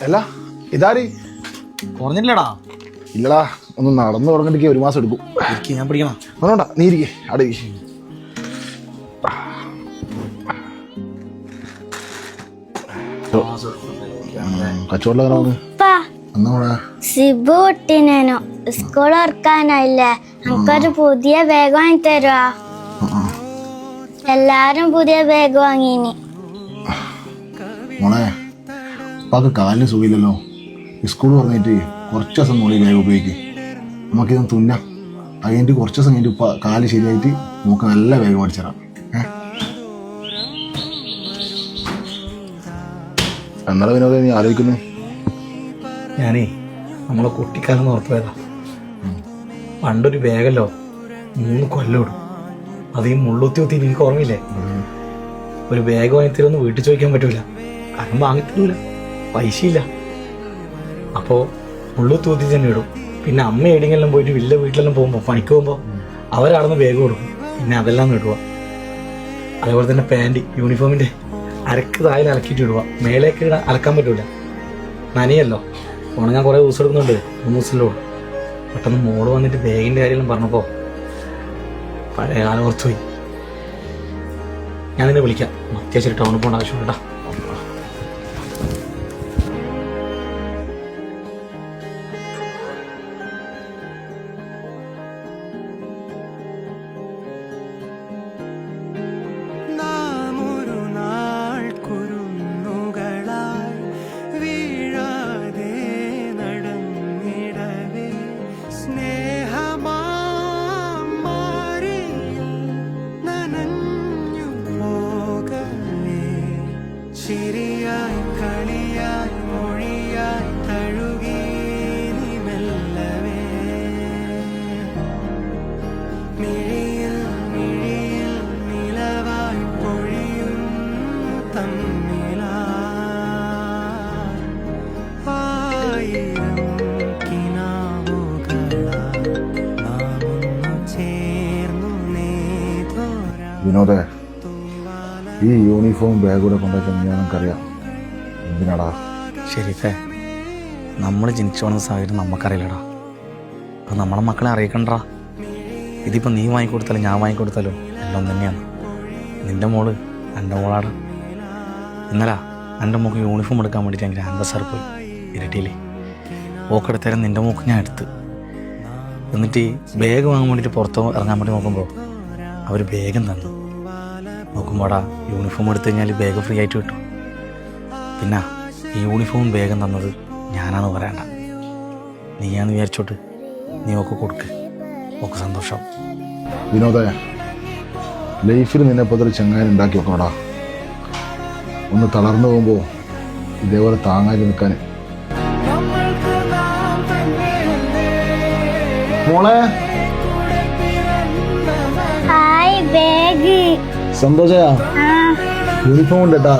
അല്ല ഇതാരി കുറഞ്ഞില്ലടാ. ഇല്ലടാ, ഒന്ന് നടന്നു തുടങ്ങിട്ട് 1 മാസം എടുക്കും. ഞാൻ പിടിക്കണം. ഒന്നുണ്ടാ, നീ ഇരിക്കേ അവിടെ. കച്ചവടം സിബു കുട്ടീനോ സ്കൂൾ ഓർക്കാനായില്ലേ? നമുക്കൊരു പുതിയ ബാഗ് വാങ്ങി തരുവാ? എല്ലാരും പുതിയ ബാഗ് വാങ്ങിനി. മോളെ, ഉപ്പാക്ക് കാലിന് സുഖമില്ലല്ലോ. സ്കൂൾ പറഞ്ഞിട്ട് കുറച്ച് ദിവസം മോളി ബാഗ് ഉപയോഗിക്കും. നമുക്കിത് തുന്നാം. അത് കഴിഞ്ഞിട്ട് കുറച്ച് ദിവസം കഴിഞ്ഞിട്ട് ഉപ്പ കാല് ശരിയായിട്ട് നമുക്ക് നല്ല ബാഗ് മേടിച്ചറാം. എന്നാലും വിനോദം നീ ആലോചിക്കുന്നു? ഞാനേ നമ്മളെ കുട്ടിക്കാലം ഓർത്ത് പോയതാ. പണ്ടൊരു ബാഗല്ലോ 3 കൊല്ലം ഇടും. അത് ഈ മുള്ളൂത്തി കുത്തി എനിക്ക് ഓർമ്മയില്ലേ? ഒരു ബാഗ് വാങ്ങിത്തരുമെന്ന് വീട്ടിൽ ചോദിക്കാൻ പറ്റൂല, കാരണം വാങ്ങിത്തരൂല, പൈസയില്ല. അപ്പോൾ മുള്ളൂത്തി കുത്തി തന്നെ ഇടും. പിന്നെ അമ്മ എവിടെയെങ്കിലും പോയിട്ട് വലിയ വീട്ടിലെല്ലാം പോകുമ്പോൾ പണിക്ക് പോകുമ്പോൾ അവരവിടുന്ന് ബാഗ് കൊടുക്കും. പിന്നെ അതെല്ലാം ഇടുക. അതേപോലെ തന്നെ പാൻറ് യൂണിഫോമിൻ്റെ അരക്ക് താഴെ അലക്കിയിട്ട് ഇടുക. മേലേക്ക് അലക്കാൻ പറ്റൂല, നനയല്ലോ. ഉണങ്ങാൻ കുറേ ദിവസം എടുക്കുന്നുണ്ട്. 3 ദിവസത്തിലോട് പെട്ടെന്ന് മോള് വന്നിട്ട് ബാഗിൻ്റെ കാര്യമെല്ലാം പറഞ്ഞപ്പോൾ പഴയ കാലം ഓർത്ത് പോയി. ഞാൻ നിന്നെ വിളിക്കാം. അത്യാവശ്യം ടൗണിൽ പോകേണ്ട ആവശ്യമുണ്ടാ. വിനോദേ, ഈ യൂണിഫോം ബാഗൂടെ കൊണ്ടുവച്ചാൽ നമുക്കറിയാം എന്തിനാടാ? ശരിഫേ, നമ്മൾ ജനിച്ചു വന്ന സാഹചര്യം നമുക്കറിയില്ലടാ. അത് നമ്മളെ മക്കളെ അറിയിക്കണ്ടാ. ഇതിപ്പോൾ നീ വാങ്ങിക്കൊടുത്താലും ഞാൻ വാങ്ങിക്കൊടുത്താലോ എല്ലാം തന്നെയാണ്. നിൻ്റെ മോള് എൻ്റെ മോളാടാ. ഇന്നലെ എൻ്റെ മോൾക്ക് യൂണിഫോം എടുക്കാൻ വേണ്ടിയിട്ട് ഞാൻ ഗ്രാൻഡ് ബസാർ പോയി ഇരട്ടിയില്ലേ. ഓക്കെടുത്തേരം നിൻ്റെ മോൾക്ക് ഞാൻ എടുത്ത്. എന്നിട്ട് ബാഗ് വാങ്ങാൻ വേണ്ടിയിട്ട് പുറത്ത് ഇറങ്ങാൻ വേണ്ടി നോക്കുമ്പോൾ അവർ ബാഗും തന്നു. നോക്കുമ്പോടാ യൂണിഫോം എടുത്തു കഴിഞ്ഞാൽ ബാഗ് ഫ്രീ ആയിട്ട് കിട്ടും. പിന്നെ ഈ യൂണിഫോമും ബാഗും തന്നത് ഞാനാണെന്ന് പറയണ്ട, നീയാന്ന് വിചാരിച്ചോട്ട് നീ ഒക്കെ കൊടുക്ക്, ഒക്കെ സന്തോഷം. വിനോദേ, ലൈഫിൽ നിന്നെപ്പോഴത്തെ ചങ്ങാൻ ഉണ്ടാക്കി വെക്കണോടാ. ഒന്ന് തളർന്നു പോകുമ്പോൾ ഇതേപോലെ താങ്ങാൻ നിൽക്കാൻ. മോളെ, ഹായ് ബാഗ്. സന്തോഷയാ? യൂണിഫോം ഉണ്ട് കേട്ടാ.